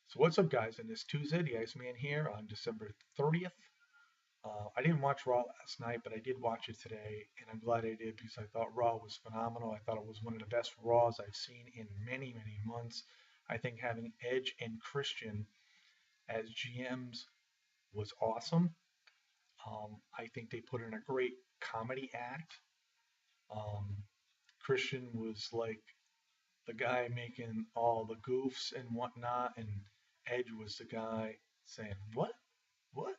So what's up, guys? And this Tuesday, the Iceman here on December 30th. I didn't watch Raw last night, but I did watch it today, and I'm glad I did because I thought Raw was phenomenal. I thought it was one of the best Raws I've seen in many, many months. I think having Edge and Christian as GMs was awesome. I think they put in a great comedy act. Um, Christian was like the guy making all the goofs and whatnot, and Edge was the guy saying, "What? What?"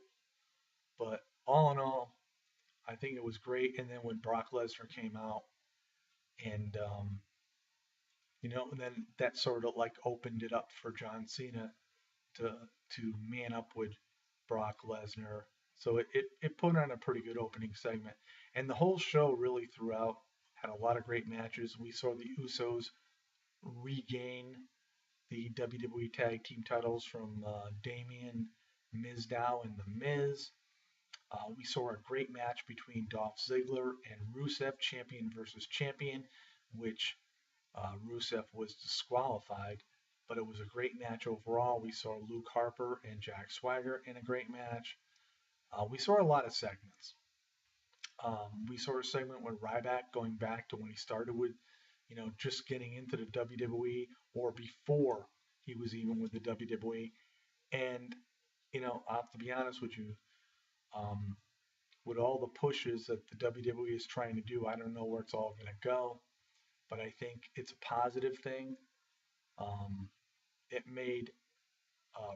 But all in all, I think it was great. And then when Brock Lesnar came out, and and then that sort of like opened it up for John Cena to man up with Brock Lesnar. So it put on a pretty good opening segment, and the whole show really throughout had a lot of great matches. We saw the Usos regain the WWE Tag Team titles from Damien Mizdow and The Miz. We saw a great match between Dolph Ziggler and Rusev, champion versus champion, which Rusev was disqualified, but it was a great match overall. We saw Luke Harper and Jack Swagger in a great match. We saw a lot of segments. We saw a segment with Ryback going back to when he started with, just getting into the WWE or before he was even with the WWE. And, I have to be honest with you, um, with all the pushes that the WWE is trying to do, I don't know where it's all going to go, but I think it's a positive thing. Um, it made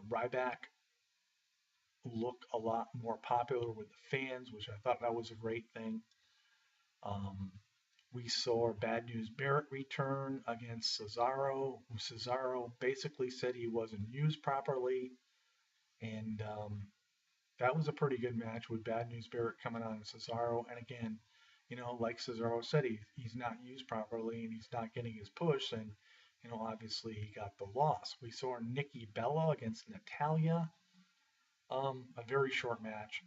Ryback look a lot more popular with the fans, which I thought that was a great thing. Um, we saw Bad News Barrett return against Cesaro. Cesaro basically said he wasn't used properly, and that was a pretty good match with Bad News Barrett coming on Cesaro. And again, like Cesaro said, he's not used properly and he's not getting his push. And, obviously he got the loss. We saw Nikki Bella against Natalia. A very short match,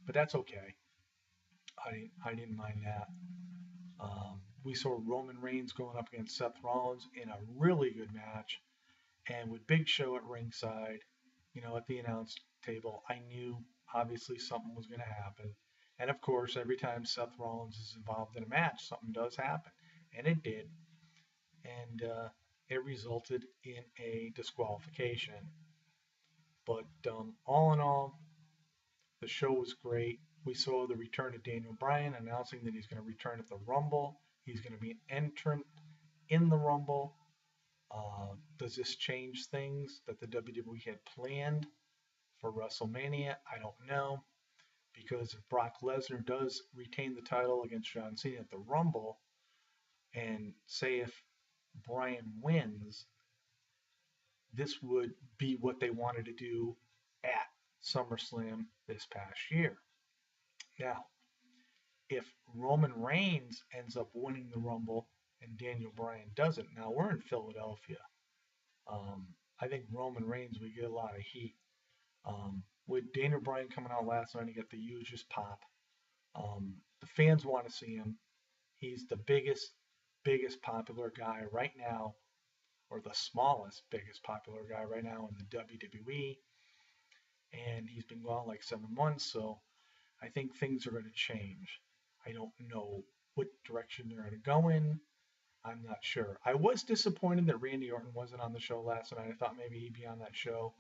but that's okay. I didn't mind that. We saw Roman Reigns going up against Seth Rollins in a really good match. And with Big Show at ringside, at the announce table, I knew obviously something was going to happen. And of course, every time Seth Rollins is involved in a match, something does happen. And it did. And it resulted in a disqualification. But all in all, the show was great. We saw the return of Daniel Bryan announcing that he's going to return at the Rumble. He's going to be an entrant in the Rumble. Does this change things that the WWE had planned for WrestleMania? I don't know. Because if Brock Lesnar does retain the title against John Cena at the Rumble, and say if Bryan wins, this would be what they wanted to do at SummerSlam this past year. Now, if Roman Reigns ends up winning the Rumble and Daniel Bryan doesn't, now we're in Philadelphia. Um, I think Roman Reigns would get a lot of heat. With Daniel Bryan coming out last night, he got the hugest pop. The fans want to see him. He's the biggest popular guy right now, or the smallest, biggest popular guy right now in the WWE. And he's been gone like 7 months, so I think things are going to change. I don't know what direction they're going to go in. I'm not sure. I was disappointed that Randy Orton wasn't on the show last night. I thought maybe he'd be on that show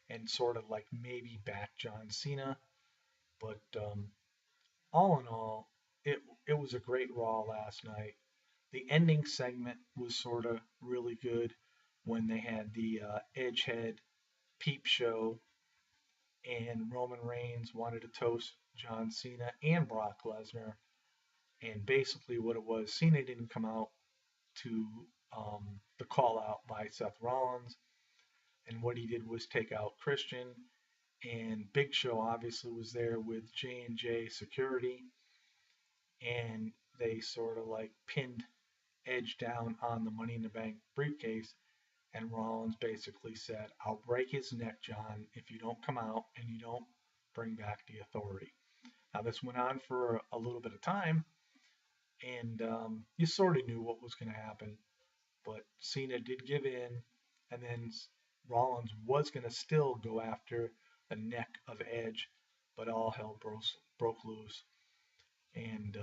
and sort of like maybe back John Cena. But all in all, it was a great Raw last night. The ending segment was sort of really good when they had the Edgehead peep show and Roman Reigns wanted to toast John Cena and Brock Lesnar. And basically, what it was, Cena didn't come out to the call out by Seth Rollins. And what he did was take out Christian. And Big Show obviously was there with J&J Security. And they sort of like pinned Edge down on the Money in the Bank briefcase. And Rollins basically said, "I'll break his neck, John, if you don't come out and you don't bring back the authority." Now, this went on for a little bit of time, and you sort of knew what was going to happen. But Cena did give in, and then Rollins was going to still go after the neck of Edge, but all hell broke loose, and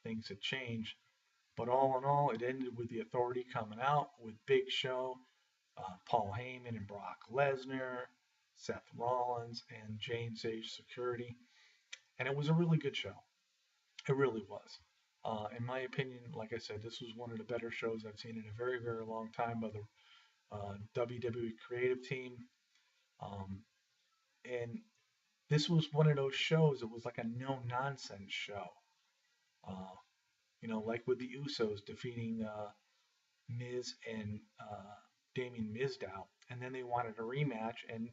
things had changed. But all in all, it ended with the Authority coming out with Big Show, Paul Heyman and Brock Lesnar, Seth Rollins, and James Age Security. And it was a really good show. It really was. In my opinion, like I said, this was one of the better shows I've seen in a very, very long time by the WWE creative team. Um, and this was one of those shows. It was like a no nonsense show. Uh, like with the Usos defeating Miz and Damien Mizdow, and then they wanted a rematch, and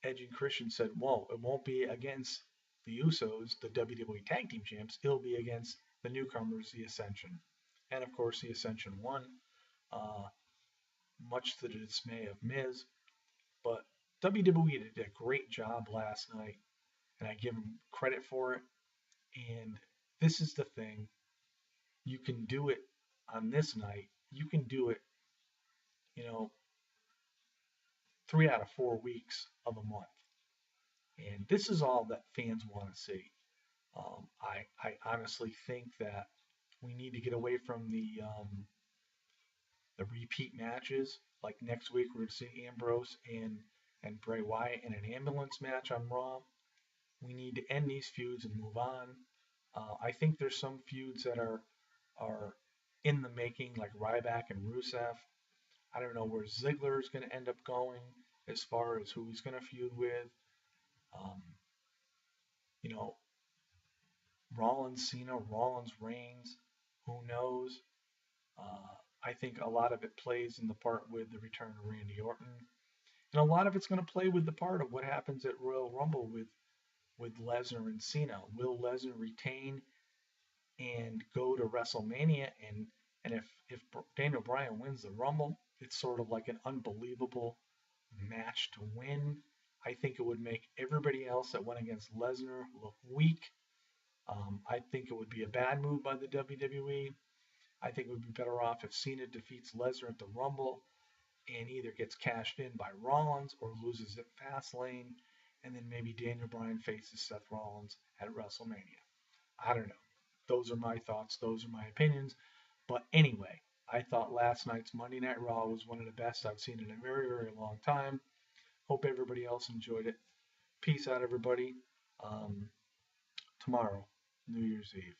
Edge and Christian said, "Whoa, it won't be against the Usos, the WWE Tag Team Champs. It'll be against the newcomers, the Ascension." And of course, the Ascension won, uh, much to the dismay of Miz. But WWE did a great job last night, and I give them credit for it. And this is the thing: you can do it on this night. You can do it, you know, 3 out of 4 weeks of a month. And this is all that fans want to see. I honestly think that we need to get away from the repeat matches. Like next week, we're going to see Ambrose and Bray Wyatt in an ambulance match on Raw. We need to end these feuds and move on. I think there's some feuds that are in the making, like Ryback and Rusev. I don't know where Ziggler is going to end up going as far as who he's going to feud with. Um, you know, Rollins, Cena, Rollins, Reigns, who knows? Uh, I think a lot of it plays in the part with the return of Randy Orton, and a lot of it's going to play with the part of what happens at Royal Rumble with Lesnar and Cena. Will Lesnar retain and go to WrestleMania? And if Daniel Bryan wins the Rumble, it's sort of like an unbelievable match to win. I think it would make everybody else that went against Lesnar look weak. I think it would be a bad move by the WWE. I think it would be better off if Cena defeats Lesnar at the Rumble and either gets cashed in by Rollins or loses at Fastlane, and then maybe Daniel Bryan faces Seth Rollins at WrestleMania. I don't know. Those are my thoughts. Those are my opinions. But anyway, I thought last night's Monday Night Raw was one of the best I've seen in a very, very long time. Hope everybody else enjoyed it. Peace out, everybody. Tomorrow, New Year's Eve.